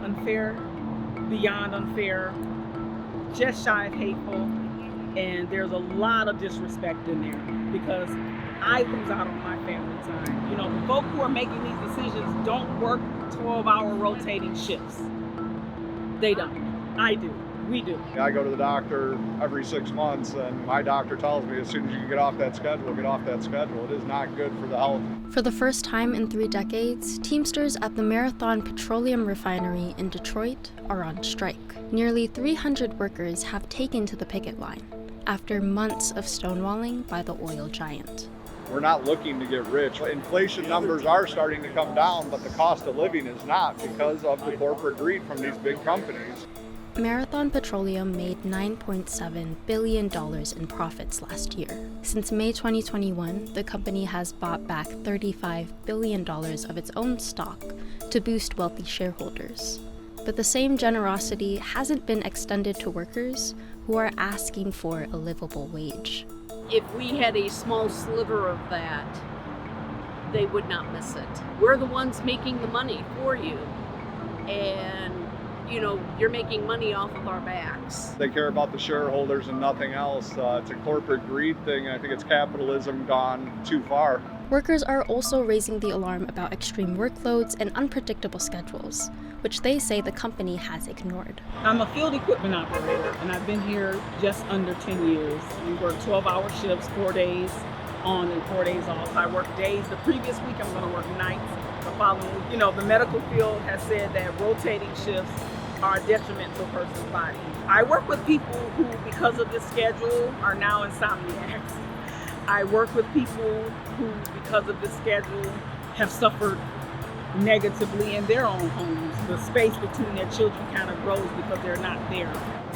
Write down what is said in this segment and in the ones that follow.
unfair, beyond unfair, just shy of hateful, and there's a lot of disrespect in there because I lose out on my family time. You know, the folk who are making these decisions don't work 12-hour rotating shifts. They don't. I do. We do. I go to the doctor every 6 months, and my doctor tells me as soon as you can get off that schedule, get off that schedule. It is not good for the health. For the first time in 3 decades, Teamsters at the Marathon Petroleum refinery in Detroit are on strike. Nearly 300 workers have taken to the picket line after months of stonewalling by the oil giant. We're not looking to get rich. Inflation numbers are starting to come down, but the cost of living is not because of the corporate greed from these big companies. Marathon Petroleum made $9.7 billion in profits last year. Since May 2021, the company has bought back $35 billion of its own stock to boost wealthy shareholders. But the same generosity hasn't been extended to workers who are asking for a livable wage. If we had a small sliver of that, they would not miss it. We're the ones making the money for you. And you know, you're making money off of our backs. They care about the shareholders and nothing else. It's a corporate greed thing. I think it's capitalism gone too far. Workers are also raising the alarm about extreme workloads and unpredictable schedules, which they say the company has ignored. I'm a field equipment operator, and I've been here just under 10 years. We work 12-hour shifts, 4 days on and 4 days off. I work days. The previous week, I'm going to work nights. The following week, you know, the medical field has said that rotating shifts are a detriment to a person's body. I work with people who, because of this schedule, are now insomniacs. I work with people who, because of this schedule, have suffered negatively in their own homes. The space between their children kind of grows because they're not there.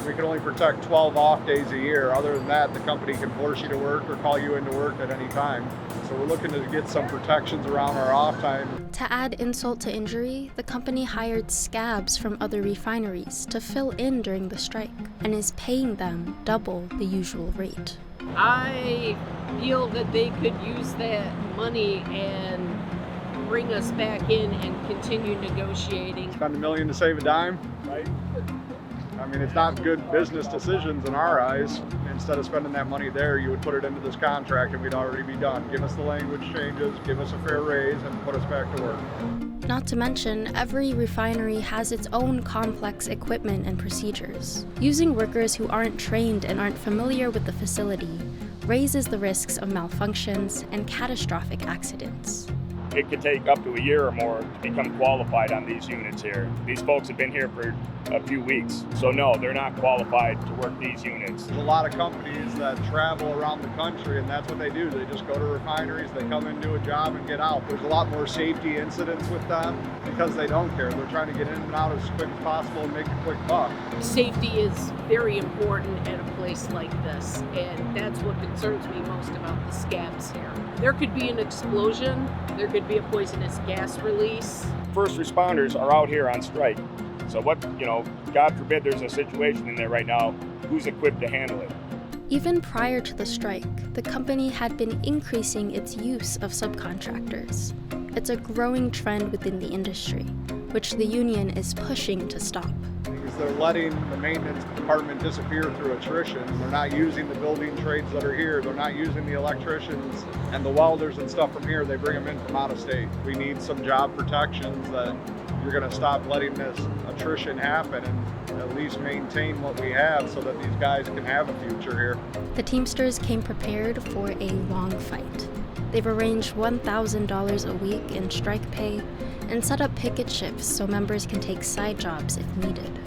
We can only protect 12 off days a year. Other than that, the company can force you to work or call you into work at any time. So we're looking to get some protections around our off time. To add insult to injury, the company hired scabs from other refineries to fill in during the strike and is paying them double the usual rate. I feel that they could use that money and bring us back in and continue negotiating. Spend $1 million to save a dime, right? I mean, it's not good business decisions in our eyes. Instead of spending that money there, you would put it into this contract and we'd already be done. Give us the language changes, give us a fair raise, and put us back to work. Not to mention, every refinery has its own complex equipment and procedures. Using workers who aren't trained and aren't familiar with the facility raises the risks of malfunctions and catastrophic accidents. It could take up to a year or more to become qualified on these units here. These folks have been here for a few weeks, so no, they're not qualified to work these units. There's a lot of companies that travel around the country, and that's what they do. They just go to refineries, they come in, do a job, and get out. There's a lot more safety incidents with them because they don't care. They're trying to get in and out as quick as possible and make a quick buck. Safety is very important at a place like this, and that's what concerns me most about the scabs here. There could be an explosion, there could be a poisonous gas release. First responders are out here on strike. So what, God forbid there's a situation in there right now, who's equipped to handle it? Even prior to the strike, the company had been increasing its use of subcontractors. It's a growing trend within the industry, which the union is pushing to stop. Because they're letting the maintenance department disappear through attrition. They're not using the building trades that are here. They're not using the electricians and the welders and stuff from here. They bring them in from out of state. We need some job protections that you're going to stop letting this attrition happen and at least maintain what we have so that these guys can have a future here. The Teamsters came prepared for a long fight. They've arranged $1,000 a week in strike pay and set up picket shifts so members can take side jobs if needed.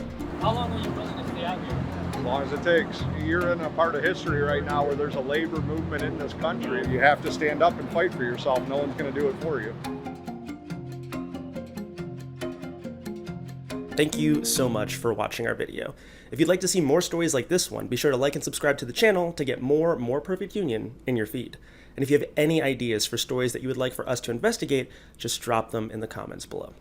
How long are you willing to stay out here? As long as it takes. You're in a part of history right now where there's a labor movement in this country. You have to stand up and fight for yourself. No one's going to do it for you. Thank you so much for watching our video. If you'd like to see more stories like this one, be sure to like and subscribe to the channel to get more Perfect Union in your feed. And if you have any ideas for stories that you would like for us to investigate, just drop them in the comments below.